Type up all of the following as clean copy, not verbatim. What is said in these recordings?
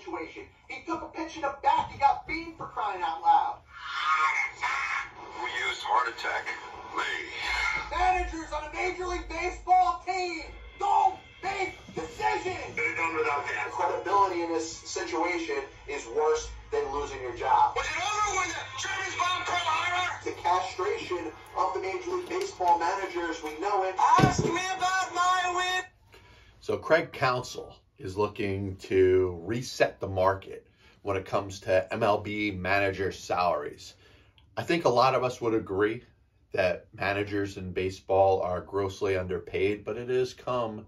situation. He took a pitch in the back. He got beamed for crying out loud. Who used heart attack? Me. Managers on a Major League Baseball team don't make decisions. Could have done without that. Credibility in this situation is worse than losing your job. Was it over when the Germans bombed Pearl Harbor? The castration of the Major League Baseball managers, we know it. Ask me about my win. So Craig Counsell is looking to reset the market when it comes to MLB manager salaries. I think a lot of us would agree that managers in baseball are grossly underpaid, but it has come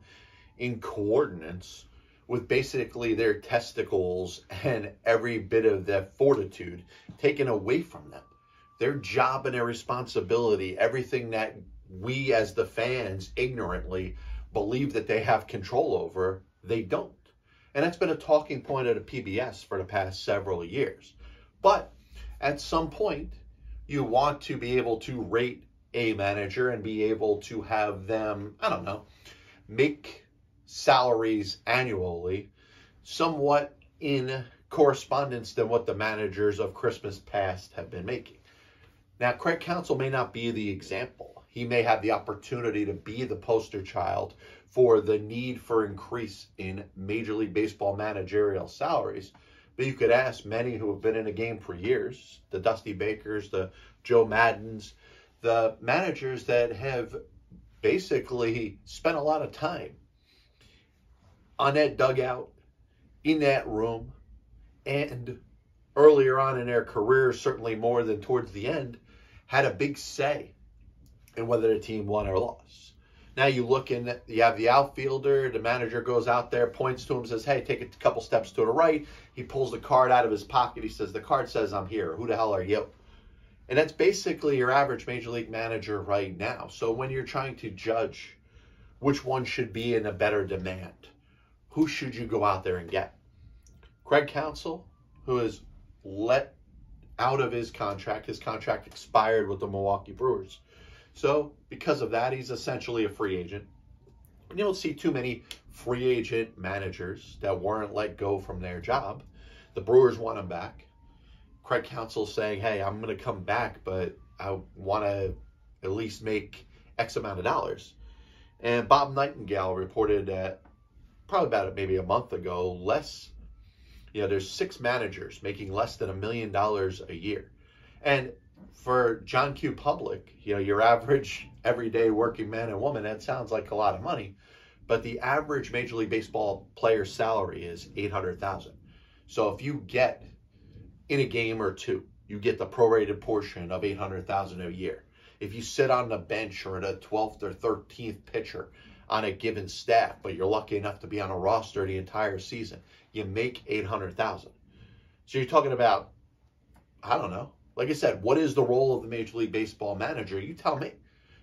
in coordinates with basically their testicles and every bit of their fortitude taken away from them. Their job and their responsibility, everything that we as the fans ignorantly believe that they have control over, they don't. And that's been a talking point at a PBS for the past several years. But at some point, you want to be able to rate a manager and be able to have them, I don't know, make salaries annually somewhat in correspondence than what the managers of Christmas past have been making. Now, Craig Counsell may not be the example. He may have the opportunity to be the poster child for the need for increase in Major League Baseball managerial salaries. But you could ask many who have been in a game for years, the Dusty Bakers, the Joe Maddens, the managers that have basically spent a lot of time on that dugout, in that room, and earlier on in their careers, certainly more than towards the end, had a big say in whether the team won or lost. Now you look in, you have the outfielder, the manager goes out there, points to him, says, hey, take a couple steps to the right. He pulls the card out of his pocket. He says, the card says I'm here. Who the hell are you? And that's basically your average Major League manager right now. So when you're trying to judge which one should be in a better demand, who should you go out there and get? Craig Counsell, who is let out of his contract. His contract expired with the Milwaukee Brewers. So because of that, he's essentially a free agent. And you don't see too many free agent managers that weren't let go from their job. The Brewers want him back. Craig Counsell saying, hey, I'm going to come back, but I want to at least make X amount of dollars. And Bob Nightingale reported that probably about maybe a month ago, there's 6 managers making less than $1 million a year. And for John Q. Public, your average everyday working man and woman, that sounds like a lot of money. But the average Major League Baseball player salary is $800,000. So if you get in a game or two, you get the prorated portion of $800,000 a year. If you sit on the bench or the 12th or 13th pitcher on a given staff, but you're lucky enough to be on a roster the entire season, you make $800,000. So you're talking about, I don't know. Like I said, what is the role of the Major League Baseball manager? You tell me.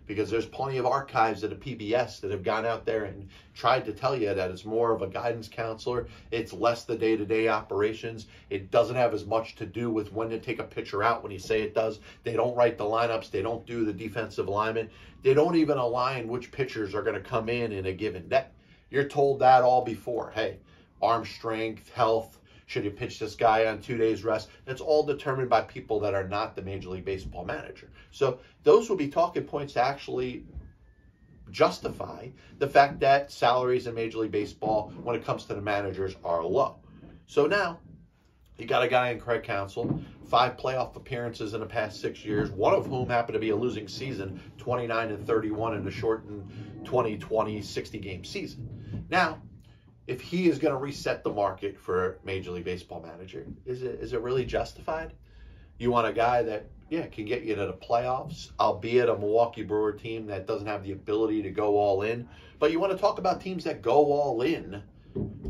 Because there's plenty of archives at a PBS that have gone out there and tried to tell you that it's more of a guidance counselor. It's less the day-to-day operations. It doesn't have as much to do with when to take a pitcher out when you say it does. They don't write the lineups. They don't do the defensive alignment. They don't even align which pitchers are going to come in a given day. You're told that all before. Hey, arm strength, health. Should you pitch this guy on 2 days rest? It's all determined by people that are not the Major League Baseball manager. So those will be talking points to actually justify the fact that salaries in Major League Baseball, when it comes to the managers, are low. So now you got a guy in Craig Counsell, 5 playoff appearances in the past 6 years, one of whom happened to be a losing season, 29-31 in a shortened 2020 60-game season. Now, if he is going to reset the market for Major League Baseball manager, is it really justified? You want a guy that, can get you to the playoffs, albeit a Milwaukee Brewer team that doesn't have the ability to go all in. But you want to talk about teams that go all in.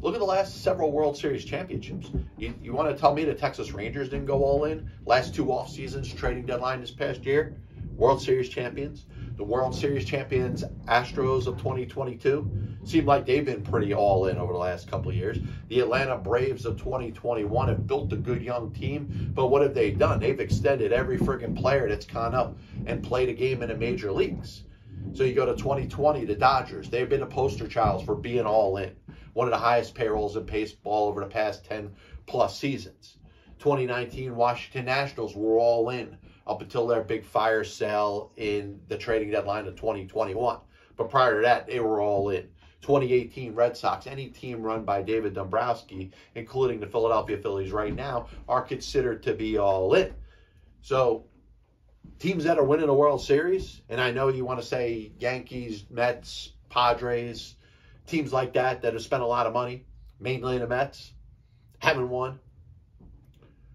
Look at the last several World Series championships. You want to tell me the Texas Rangers didn't go all in? Last 2 off seasons, trading deadline this past year, World Series champions. The World Series champions Astros of 2022 seem like they've been pretty all in over the last couple of years. The Atlanta Braves of 2021 have built a good young team, but what have they done? They've extended every freaking player that's gone up and played a game in the major leagues. So you go to 2020, the Dodgers. They've been a poster child for being all in. One of the highest payrolls in baseball over the past 10-plus seasons. 2019, Washington Nationals were all in up until their big fire sale in the trading deadline of 2021. But prior to that, they were all in. 2018 Red Sox, any team run by David Dombrowski, including the Philadelphia Phillies right now, are considered to be all in. So teams that are winning a World Series, and I know you want to say Yankees, Mets, Padres, teams like that have spent a lot of money, mainly the Mets, haven't won.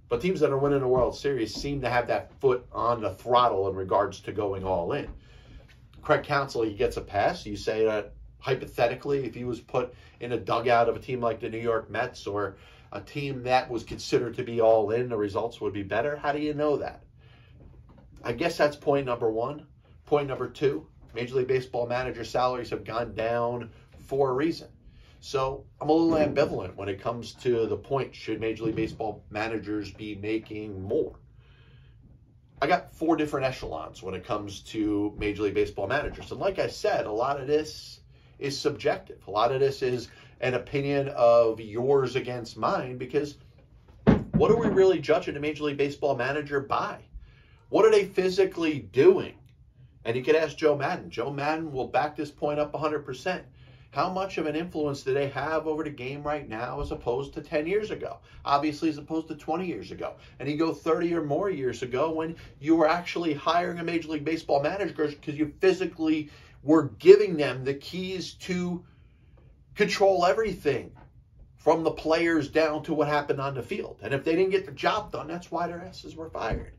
But teams that are winning a World Series seem to have that foot on the throttle in regards to going all in. Craig Counsell, he gets a pass. You say that hypothetically, if he was put in a dugout of a team like the New York Mets or a team that was considered to be all in, the results would be better. How do you know that? I guess that's point number one. Point number two, Major League Baseball manager salaries have gone down for a reason. So I'm a little ambivalent when it comes to the point, should Major League Baseball managers be making more? I got 4 different echelons when it comes to Major League Baseball managers. And like I said, a lot of this is subjective. A lot of this is an opinion of yours against mine, because what are we really judging a Major League Baseball manager by? What are they physically doing? And you could ask Joe Madden. Joe Madden will back this point up 100%. How much of an influence do they have over the game right now as opposed to 10 years ago? Obviously, as opposed to 20 years ago. And you go 30 or more years ago when you were actually hiring a Major League Baseball manager because you physically were giving them the keys to control everything from the players down to what happened on the field. And if they didn't get the job done, that's why their asses were fired.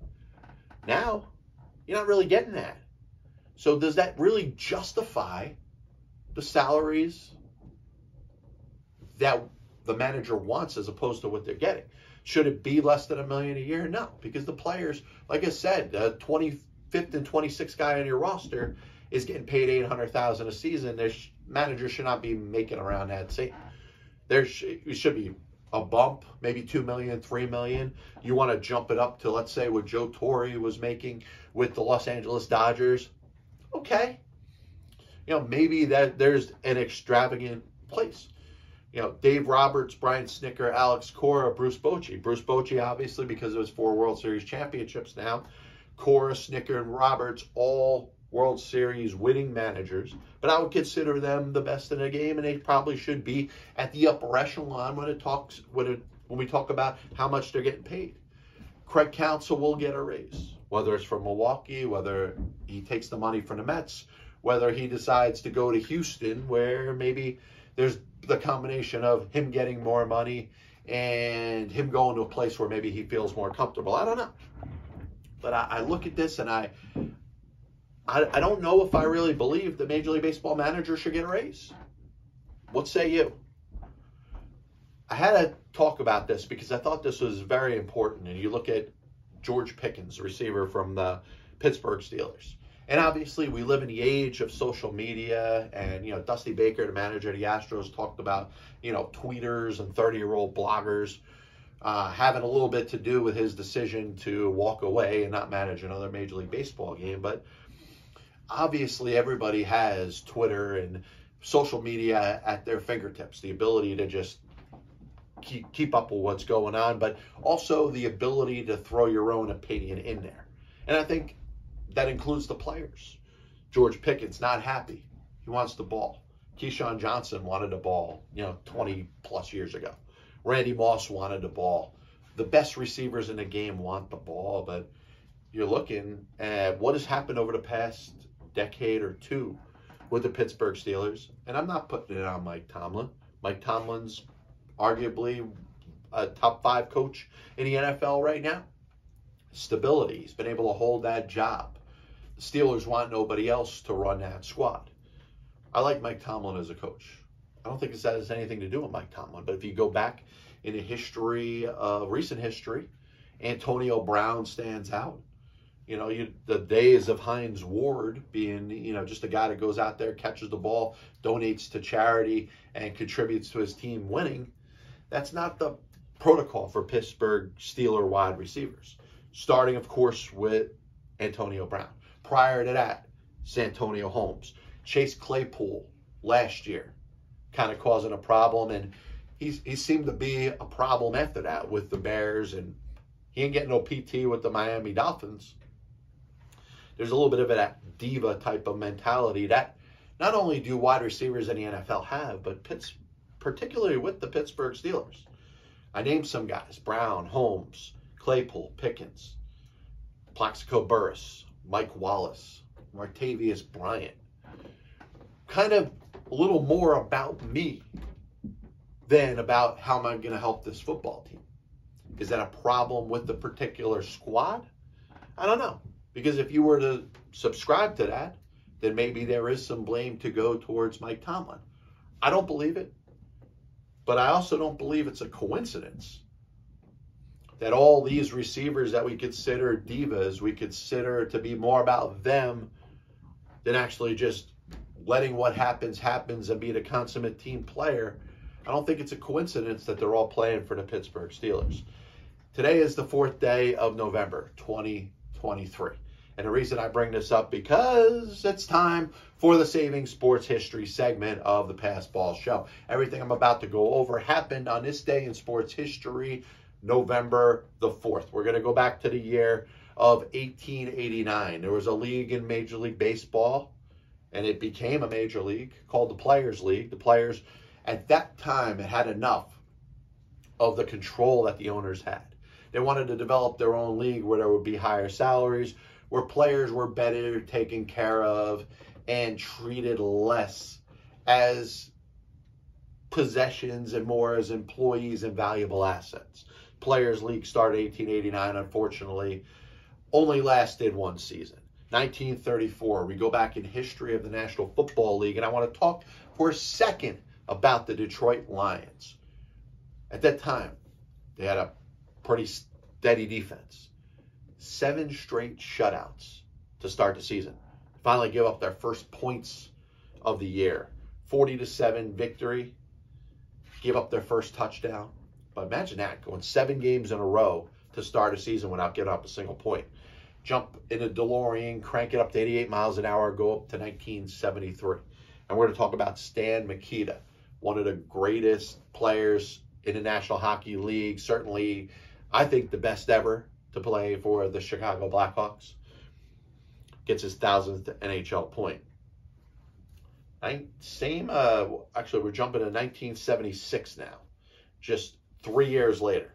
Now, you're not really getting that. So does that really justify the salaries that the manager wants as opposed to what they're getting? Should it be less than $1 million a year? No, because the players, like I said, the 25th and 26th guy on your roster is getting paid $800,000 a season. Managers should not be making around that same. It should be a bump, maybe $2 million, $3 million. You want to jump it up to, let's say, what Joe Torre was making with the Los Angeles Dodgers. Okay. Maybe that there's an extravagant place. Dave Roberts, Brian Snitker, Alex Cora, Bruce Bochy. Bruce Bochy, obviously, because of his 4 World Series championships now. Cora, Snitker, and Roberts, all World Series winning managers. But I would consider them the best in the game, and they probably should be at the upper echelon when we talk about how much they're getting paid. Craig Counsell will get a raise, whether it's from Milwaukee, whether he takes the money from the Mets, whether he decides to go to Houston, where maybe there's the combination of him getting more money and him going to a place where maybe he feels more comfortable. I don't know. But I look at this and I don't know if I really believe the Major League Baseball manager should get a raise. What say you? I had to talk about this because I thought this was very important. And you look at George Pickens, receiver from the Pittsburgh Steelers. And obviously, we live in the age of social media, and, Dusty Baker, the manager of the Astros, talked about, tweeters and 30-year-old bloggers having a little bit to do with his decision to walk away and not manage another Major League Baseball game. But obviously, everybody has Twitter and social media at their fingertips, the ability to just keep up with what's going on, but also the ability to throw your own opinion in there. And I think that includes the players. George Pickens, not happy. He wants the ball. Keyshawn Johnson wanted the ball, 20-plus years ago. Randy Moss wanted the ball. The best receivers in the game want the ball, but you're looking at what has happened over the past decade or two with the Pittsburgh Steelers, and I'm not putting it on Mike Tomlin. Mike Tomlin's arguably a top 5 coach in the NFL right now. Stability. He's been able to hold that job. The Steelers want nobody else to run that squad. I like Mike Tomlin as a coach. I don't think this has anything to do with Mike Tomlin, but if you go back in the history, recent history, Antonio Brown stands out. The days of Hines Ward being, just a guy that goes out there, catches the ball, donates to charity, and contributes to his team winning. That's not the protocol for Pittsburgh Steeler wide receivers. Starting, of course, with Antonio Brown. Prior to that, Santonio Holmes. Chase Claypool last year, kind of causing a problem, and he seemed to be a problem after that with the Bears, and he ain't getting no PT with the Miami Dolphins. There's a little bit of that diva type of mentality that not only do wide receivers in the NFL have, but particularly with the Pittsburgh Steelers. I named some guys: Brown, Holmes, Claypool, Pickens, Plaxico Burress, Mike Wallace, Martavius Bryant. Kind of a little more about me than about how am I going to help this football team. Is that a problem with the particular squad? I don't know. Because if you were to subscribe to that, then maybe there is some blame to go towards Mike Tomlin. I don't believe it. But I also don't believe it's a coincidence that all these receivers that we consider divas, we consider to be more about them than actually just letting what happens and being a consummate team player. I don't think it's a coincidence that they're all playing for the Pittsburgh Steelers. Today is the 4th day of November, 2023. And the reason I bring this up because it's time for the Saving Sports History segment of the Passball Show. Everything I'm about to go over happened on this day in sports history, November the 4th. We're going to go back to the year of 1889. There was a league in Major League Baseball, and it became a major league called the Players League. The players at that time had enough of the control that the owners had. They wanted to develop their own league where there would be higher salaries, where players were better taken care of and treated less as possessions and more as employees and valuable assets. Players League started 1889, unfortunately, only lasted one season. 1934, we go back in history of the National Football League, and I want to talk for a second about the Detroit Lions. At that time, they had a pretty steady defense. 7 straight shutouts to start the season. Finally give up their first points of the year. 40-7 victory. Give up their first touchdown. But imagine that, going 7 games in a row to start a season without giving up a single point. Jump in a DeLorean, crank it up to 88 miles an hour, go up to 1973. And we're going to talk about Stan Mikita, one of the greatest players in the National Hockey League. Certainly, I think the best ever to play for the Chicago Blackhawks. Gets his 1,000th NHL point. Actually, we're jumping to 1976 now, just 3 years later.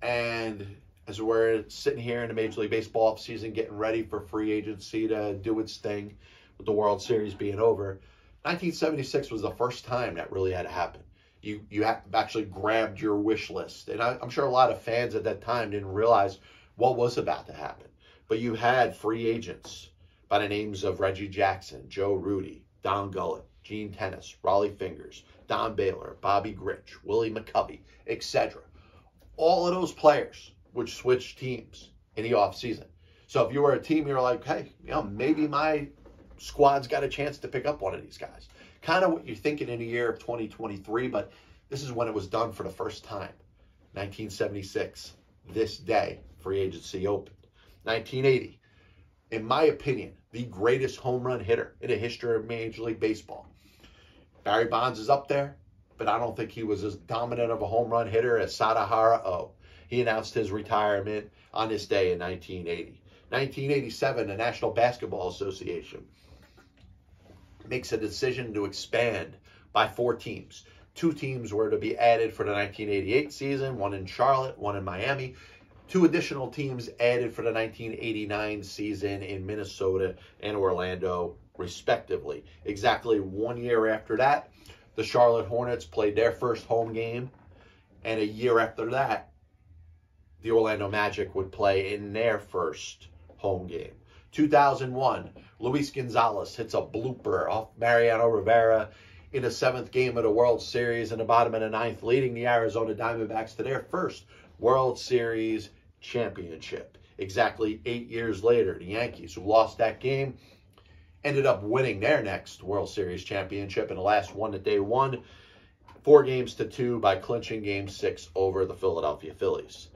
And as we're sitting here in the Major League Baseball offseason, getting ready for free agency to do its thing with the World Series being over, 1976 was the first time that really had to happen. You actually grabbed your wish list. And I'm sure a lot of fans at that time didn't realize what was about to happen. But you had free agents by the names of Reggie Jackson, Joe Rudy, Don Gullett, Gene Tennis, Raleigh Fingers, Don Baylor, Bobby Grich, Willie McCovey, etc. All of those players would switch teams in the offseason. So if you were a team, you were like, hey, maybe my squad's got a chance to pick up one of these guys. Kind of what you're thinking in the year of 2023, but this is when it was done for the first time. 1976, this day, free agency opened. 1980, in my opinion, the greatest home run hitter in the history of Major League Baseball. Barry Bonds is up there, but I don't think he was as dominant of a home run hitter as Sadahara O. He announced his retirement on this day in 1980. 1987, the National Basketball Association makes a decision to expand by 4 teams. 2 teams were to be added for the 1988 season, one in Charlotte, one in Miami. 2 additional teams added for the 1989 season in Minnesota and Orlando, respectively. Exactly 1 year after that, the Charlotte Hornets played their first home game, and a year after that, the Orlando Magic would play in their first home game. 2001, Luis Gonzalez hits a blooper off Mariano Rivera in the 7th game of the World Series in the bottom of the 9th, leading the Arizona Diamondbacks to their first World Series championship. Exactly 8 years later, the Yankees, who lost that game, ended up winning their next World Series championship in the last one that they won, 4-2 by clinching Game 6 over the Philadelphia Phillies.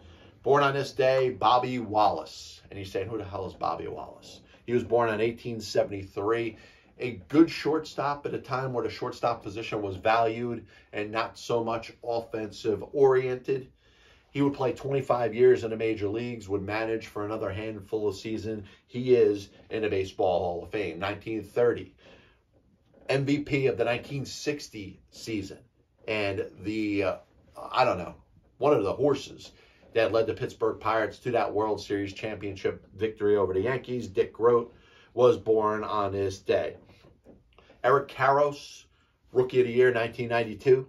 Born on this day, Bobby Wallace. And you're saying, who the hell is Bobby Wallace? He was born in 1873. A good shortstop at a time where the shortstop position was valued and not so much offensive-oriented. He would play 25 years in the major leagues, would manage for another handful of seasons. He is in the Baseball Hall of Fame. 1930, MVP of the 1960 season. And one of the horses that led the Pittsburgh Pirates to that World Series championship victory over the Yankees, Dick Groat, was born on this day. Eric Karros, Rookie of the Year, 1992.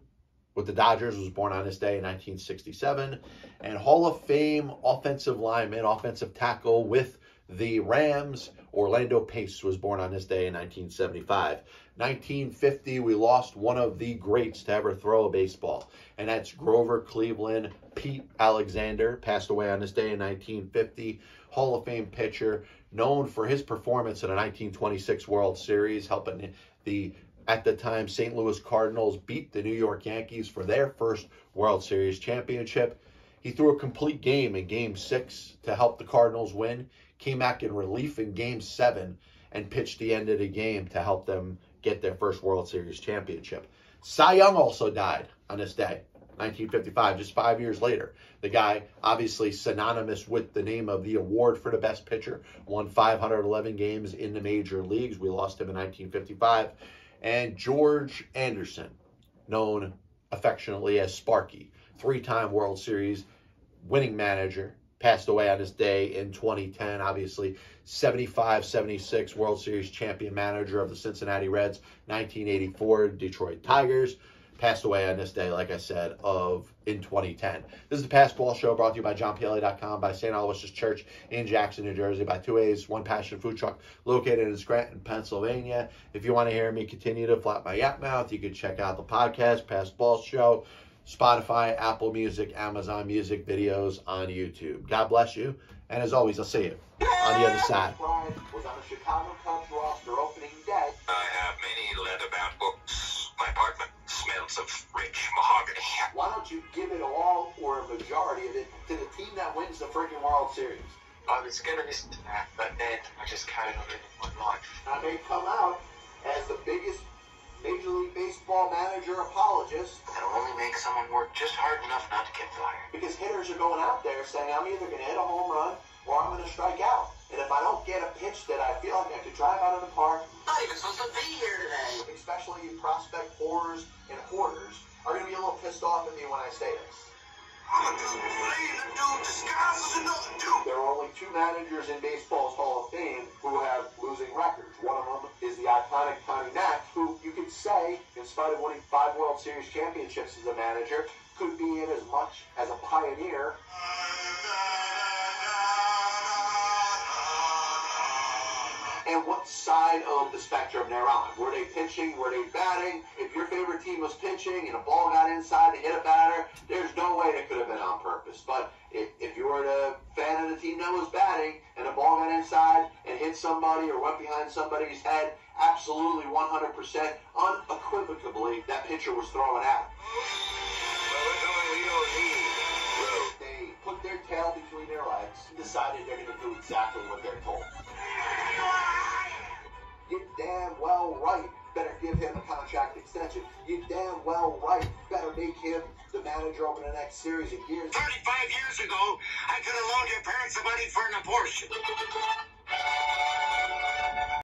With the Dodgers, was born on this day in 1967. And Hall of Fame offensive lineman, offensive tackle with the Rams, Orlando Pace, was born on this day in 1975. 1950, we lost one of the greats to ever throw a baseball, and that's Grover Cleveland. Pete Alexander passed away on this day in 1950. Hall of Fame pitcher, known for his performance in the 1926 World Series, helping the at the time, St. Louis Cardinals beat the New York Yankees for their first World Series championship. He threw a complete game in Game 6 to help the Cardinals win, came back in relief in Game 7, and pitched the end of the game to help them get their first World Series championship. Cy Young also died on this day, 1955, just 5 years later. The guy, obviously synonymous with the name of the award for the best pitcher, won 511 games in the major leagues. We lost him in 1955. And George Anderson, known affectionately as Sparky, three-time World Series winning manager, passed away on this day in 2010. Obviously, 75-76 World Series champion manager of the Cincinnati Reds, 1984 Detroit Tigers, passed away on this day, like I said, in 2010. This is the Pass Ball Show, brought to you by JohnPLA.com, by St. Aloysius Church in Jackson, New Jersey, by 2A's One Passion Food Truck, located in Scranton, Pennsylvania. If you want to hear me continue to flap my yap mouth, you can check out the podcast, Pass Ball Show, Spotify, Apple Music, Amazon Music, videos on YouTube. God bless you, and as always, I'll see you on the other side. Was on the Chicago Cubs roster opening day. I have many leather-bound books. My apartment smells of rich mahogany. Why don't you give it all or a majority of it to the team that wins the freaking World Series? I was going to listen to that, but then I just carried on living my life. Now they come out as the biggest Major League Baseball manager apologist. That'll only make someone work just hard enough not to get fired. Because hitters are going out there saying, I'm either going to hit a home run or I'm going to strike out. And if I don't get a pitch that I feel like I could drive out of the park, Not even supposed to be here today. especially prospect whores and hoarders, are going to be a little pissed off at me when I say this. I'm a dude playing a dude disguised as another dude. There are only two managers in baseball's Hall of Fame who have losing records. One of them is the iconic Connie Mack, who you could say, in spite of winning 5 World Series championships as a manager, could be in as much as a pioneer. And what side of the spectrum they're on. Were they pitching? Were they batting? If your favorite team was pitching and a ball got inside to hit a batter, there's no way that could have been on purpose. But if you were a fan of the team that was batting and a ball got inside and hit somebody or went behind somebody's head, absolutely 100%, unequivocally, that pitcher was throwing out. They put their tail between their legs and decided they're going to do exactly what they're told. You damn well right better give him a contract extension. You damn well right better make him the manager over the next series of years. 35 years ago, I could have loaned your parents the money for an abortion.